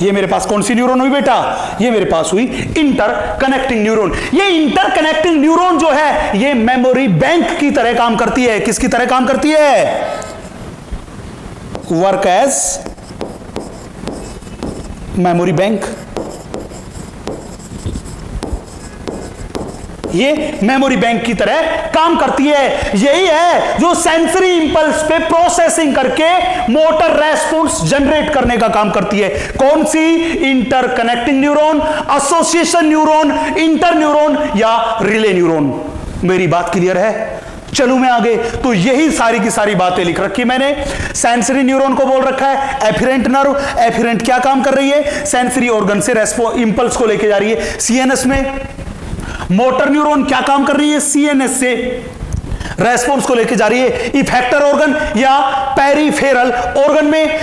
A: ये मेरे पास कौन सी न्यूरॉन हुई बेटा? ये मेरे पास हुई इंटर कनेक्टिंग न्यूरॉन। ये इंटर कनेक्टिंग न्यूरॉन जो है ये मेमोरी बैंक की तरह काम करती है। किसकी तरह काम करती है? Work as memory bank. ये मेमोरी बैंक की तरह काम करती है। यही है जो सेंसरी इंपल्स पे प्रोसेसिंग करके मोटर रेस्पॉन्स जनरेट करने का काम करती है। कौन सी? Inter connecting neuron, association neuron, inter neuron या रिले न्यूरॉन। मेरी बात क्लियर है? चलूं मैं आगे। तो यही सारी की सारी बातें लिख रखी मैंने। सेंसरी न्यूरॉन को बोल रखा है एफिरेंट नर्व। एफिरेंट क्या काम कर रही है? सेंसरी ऑर्गन से इंपल्स को लेके जा रही है सीएनएस में। मोटर न्यूरॉन क्या काम कर रही है? सीएनएस से रेस्पॉन्स को लेके जा रही है इफेक्टर ऑर्गन या पेरिफेरल ऑर्गन में।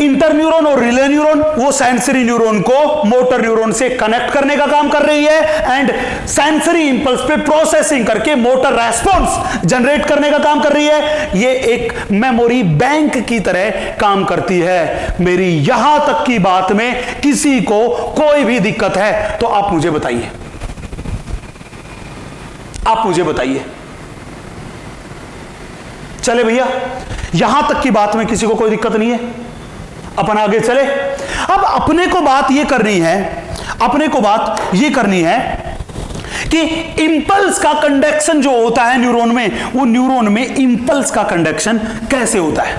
A: इंटरन्यूरॉन और रिले न्यूरॉन वो सेंसरी न्यूरॉन को मोटर न्यूरॉन से कनेक्ट करने का काम कर रही है एंड सेंसरी इंपल्स पे प्रोसेसिंग करके मोटर रेस्पॉन्स जनरेट करने का काम कर रही है। ये एक मेमोरी बैंक की तरह काम करती है। मेरी यहां तक की बात में किसी को कोई भी दिक्कत है तो आप मुझे बताइए, आप मुझे बताइए। चले भैया, यहां तक की बात में किसी को कोई दिक्कत नहीं है, अपन आगे चले। अब अपने को बात यह करनी है, अपने को बात यह करनी है कि इंपल्स का कंडक्शन जो होता है न्यूरॉन में, वो न्यूरॉन में इंपल्स का कंडक्शन कैसे होता है,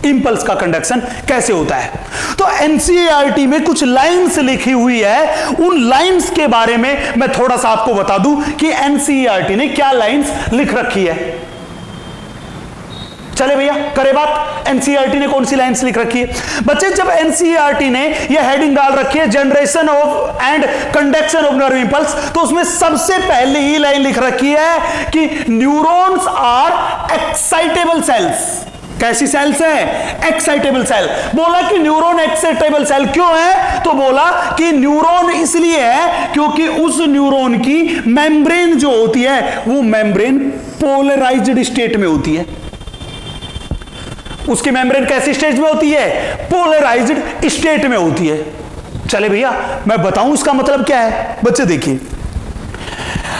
A: इंपल्स का कंडक्शन कैसे होता है। तो एनसीईआरटी में कुछ लाइंस लिखी हुई है, उन लाइंस के बारे में मैं थोड़ा सा आपको बता दूं कि एनसीईआरटी ने क्या लाइंस लिख रखी है। चले भैया, करे बात, एनसीईआरटी ने कौन सी लाइंस लिख रखी है। बच्चे, जब एनसीईआरटी ने यह हेडिंग डाल रखी है generation of and conduction of nerve impulse, तो उसमें सबसे पहले ही लाइन लिख रखी है कि न्यूरॉन्स आर एक्साइटेबल सेल्स। कैसी सेल्स है? Excitable cell. बोला कि न्यूरॉन एक्साइटेबल सेल क्यों है, तो बोला कि न्यूरॉन इसलिए है क्योंकि उस न्यूरॉन की मेम्ब्रेन जो होती है वो मेम्ब्रेन पोलराइज्ड स्टेट में होती है। उसकी मेम्ब्रेन कैसी स्टेज में होती है? पोलराइज्ड स्टेट में होती है। चले भैया, मैं बताऊं इसका मतलब क्या है। बच्चे देखिए,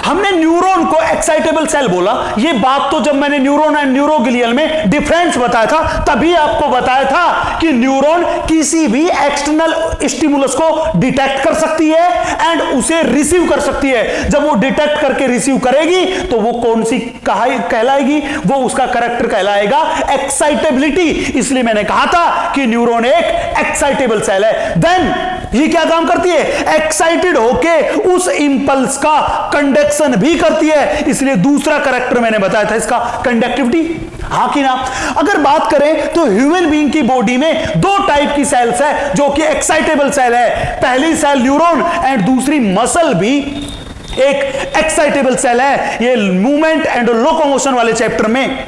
A: हमने न्यूरॉन को एक्साइटेबल सेल बोला, ये बात तो जब मैंने न्यूरॉन एंड न्यूरोग्लियल में डिफरेंस बताया था तभी आपको बताया था कि न्यूरॉन किसी भी एक्सटर्नल स्टिमुलस को डिटेक्ट कर सकती है एंड उसे रिसीव कर सकती है। जब वो डिटेक्ट करके रिसीव करेगी तो वो कौन सी कहलाएगी? वो उसका कैरेक्टर कहलाएगा एक्साइटेबिलिटी। इसलिए मैंने कहा था कि न्यूरॉन एक एक्साइटेबल सेल है। देन ये क्या काम करती है? एक्साइटेड होके उस इंपल्स का कंडक्शन भी करती है। इसलिए दूसरा कैरेक्टर मैंने बताया था इसका कंडक्टिविटी। हाँ कि ना? अगर बात करें तो ह्यूमन बीइंग की बॉडी में दो टाइप की सेल्स है जो कि एक्साइटेबल सेल है। पहली सेल न्यूरॉन एंड दूसरी मसल भी एक एक्साइटेबल सेल है। ये मूवमेंट एंड लोकोमोशन वाले चैप्टर में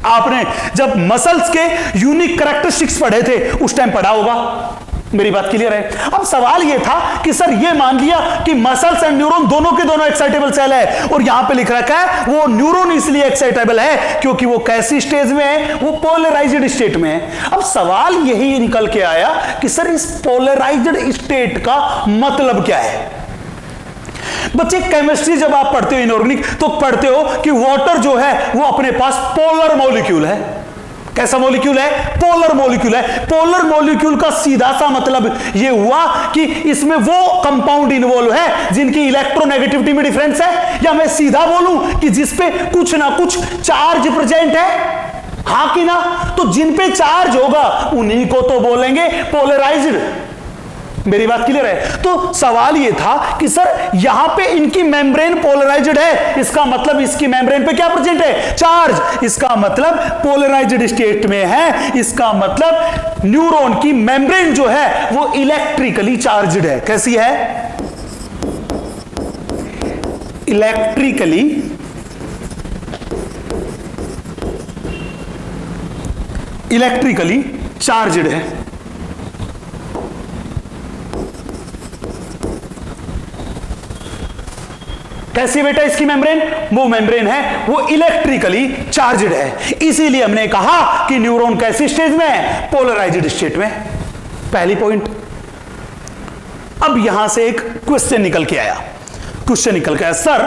A: आपने जब मसल्स के यूनिक कैरेक्टरिस्टिक्स पढ़े थे उस टाइम पढ़ा होगा। मेरी बात क्लियर है? अब सवाल यह था कि सर ये मान लिया कि मसल्स एंड न्यूरॉन दोनों के दोनों एक्साइटेबल सेल है और यहां पे लिख रखा है वो न्यूरॉन इसलिए एक्साइटेबल है क्योंकि वो कैसी स्टेज में है? वो पोलराइज्ड स्टेट में है। अब सवाल यही निकल के आया कि सर इस पोलराइज्ड स्टेट का मतलब क्या है। बच्चे, केमिस्ट्री जब आप पढ़ते हो इनऑर्गेनिक तो पढ़ते हो कि वाटर जो है वो अपने पास पोलर मॉलिक्यूल है। कैसा मॉलिक्यूल है? पोलर मॉलिक्यूल है। पोलर मॉलिक्यूल का सीधा सा मतलब यह हुआ कि इसमें वो कंपाउंड इन्वॉल्व है जिनकी इलेक्ट्रोनेगेटिविटी में डिफरेंस है, या मैं सीधा बोलूं कि जिसपे कुछ ना कुछ चार्ज प्रेजेंट है। हाँ कि ना? तो जिन पे चार्ज होगा उन्हीं को तो बोलेंगे पोलराइज्ड। मेरी बात क्लियर है? तो सवाल यह था कि सर यहां पे इनकी मेम्ब्रेन पोलराइज्ड है, इसका मतलब इसकी मेम्ब्रेन पे क्या प्रेजेंट है? चार्ज। इसका मतलब पोलराइज्ड स्टेट में है। इसका मतलब न्यूरॉन की मेम्ब्रेन जो है वो इलेक्ट्रिकली चार्ज्ड है। कैसी है? इलेक्ट्रिकली चार्ज्ड है। कैसी बेटा इसकी मेम्ब्रेन? वो मेम्ब्रेन है वो इलेक्ट्रिकली चार्ज्ड है। इसीलिए हमने कहा कि न्यूरॉन कैसी स्टेज में है? पोलराइज्ड स्टेट में। पहली पॉइंट। अब यहां से एक क्वेश्चन निकल के आया। सर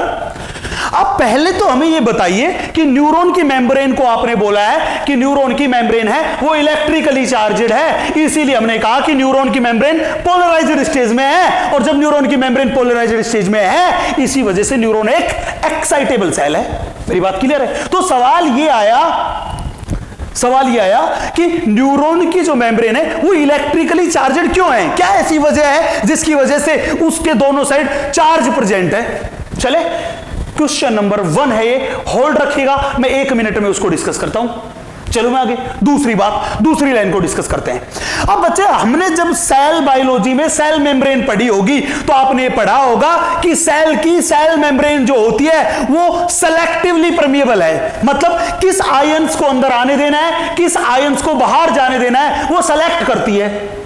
A: अब पहले तो हमें यह बताइए कि न्यूरॉन की मेम्ब्रेन को आपने बोला है कि न्यूरॉन की मेम्ब्रेन है वो इलेक्ट्रिकली चार्ज्ड है, इसीलिए हमने कहा कि न्यूरॉन की मेम्ब्रेन पोलराइज्ड स्टेज में है। और जब न्यूरॉन की मेम्ब्रेन पोलराइज्ड स्टेज में है इसी वजह से न्यूरॉन एक एक्साइटेबल सेल है। मेरी बात क्लियर है? तो सवाल यह आया कि न्यूरॉन की जो मेम्ब्रेन है वो इलेक्ट्रिकली चार्ज्ड क्यों है? क्या ऐसी वजह है जिसकी वजह से उसके दोनों साइड चार्ज प्रेजेंट है? चले, क्वेश्चन नंबर 1 है ये, होल्ड रखिएगा, मैं 1 मिनट में उसको डिस्कस करता हूं। चलो मैं आगे दूसरी बात, दूसरी लाइन को डिस्कस करते हैं। अब बच्चे हमने जब सेल बायोलॉजी में सेल मेम्ब्रेन पढ़ी होगी तो आपने पढ़ा होगा कि सेल की सेल मेम्ब्रेन जो होती है वो सेलेक्टिवली परमिएबल है, मतलब किस आयंस को अंदर आने देना है, किस आयंस को बाहर जाने देना है, वो सेलेक्ट करती है।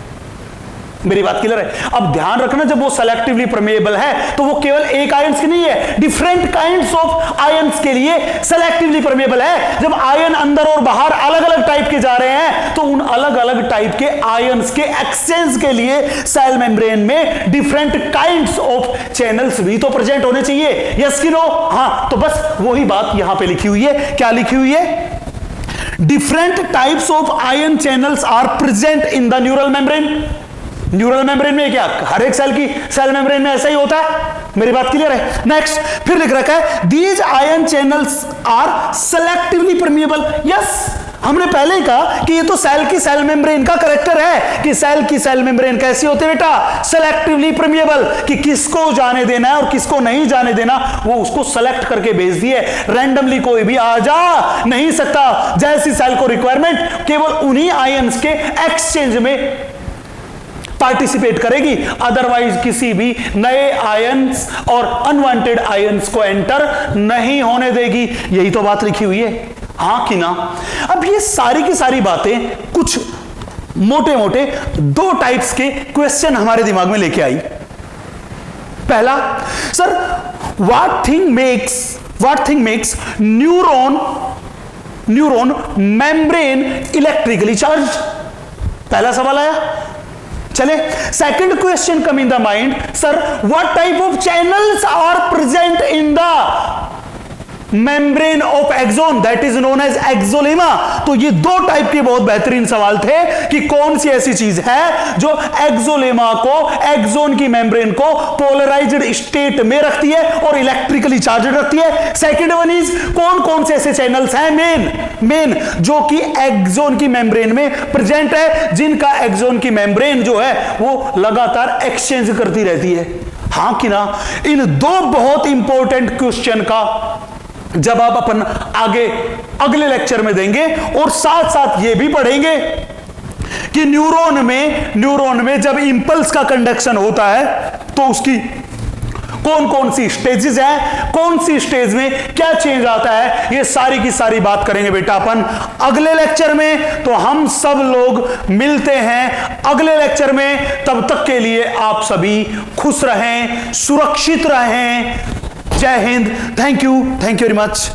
A: मेरी बात क्लियर है? अब ध्यान रखना, जब वो सेलेक्टिवली परमेएबल है तो वो केवल एक आयंस की नहीं है, डिफरेंट काइंड्स ऑफ आयंस के लिए सेलेक्टिवली परमेएबल है। जब आयन अंदर और बाहर अलग अलग टाइप के जा रहे हैं तो उन अलग अलग टाइप के आयंस के एक्सचेंज के लिए सेल मेम्ब्रेन में डिफरेंट काइंड्स ऑफ चैनल्स भी तो प्रेजेंट होने चाहिए। यस कि नो? हाँ, तो बस वही बात यहां पे लिखी हुई है। क्या लिखी हुई है? Different types of ion channels are present in the neural membrane. Neural membrane में क्या हर एक सेल की सेल मेम्ब्रेन में ऐसा ही होता है? मेरी बात क्लियर है? नेक्स्ट फिर लिख रखा है these ion channels are selectively permeable. Yes, हमने पहले ही कहा कि ये तो सेल की सेल मेम्ब्रेन का कैरेक्टर है कि सेल की सेल मेम्ब्रेन कैसी होती है बेटा? सेलेक्टिवली परमिएबल, कि किसको जाने देना है और किसको नहीं जाने देना वो उसको सेलेक्ट करके भेज दिए। रैंडमली कोई भी आ जा नहीं सकता। जैसी सेल को रिक्वायरमेंट, केवल उन्हीं आयंस के एक्सचेंज में पार्टिसिपेट करेगी, अदरवाइज किसी भी नए आयंस और अनवांटेड आयंस को एंटर नहीं होने देगी। यही तो बात लिखी हुई है, हाँ कि ना? अब ये सारी की सारी बातें कुछ मोटे मोटे दो टाइप्स के क्वेश्चन हमारे दिमाग में लेके आई। पहला, sir what thing makes neuron membrane electrically charge? पहला सवाल आया। चले, second question come in the mind, sir what type of channels are present in the membrane of axon, that is known as axolemma. तो ये दो type के बहुत बेहतरीन सवाल थे कि कौन सी ऐसी चीज है जो एक्सोलेमा को, एक्सोन की मेम्ब्रेन को पोलराइज्ड स्टेट में रखती है और इलेक्ट्रिकली चार्ज रखती है। सेकंड वन इज कौन कौन से ऐसे चैनल्स हैं मेन जो कि एक्सोन की मेम्ब्रेन में प्रेजेंट है, जिनका एक्सोन की मेम्ब्रेन जो है वो लगातार एक्सचेंज करती रहती है, हां कि ना? इन दो बहुत इंपॉर्टेंट क्वेश्चन का जवाब अपन आगे अगले लेक्चर में देंगे और साथ साथ ये भी पढ़ेंगे कि न्यूरॉन में जब इंपल्स का कंडक्शन होता है तो उसकी कौन कौन सी स्टेजेस हैं, कौन सी स्टेज में क्या चेंज आता है, ये सारी की सारी बात करेंगे बेटा अपन अगले लेक्चर में। तो हम सब लोग मिलते हैं अगले लेक्चर में। तब तक के लिए आप सभी खुश रहें, सुरक्षित रहें। जय Hind. Thank you very much.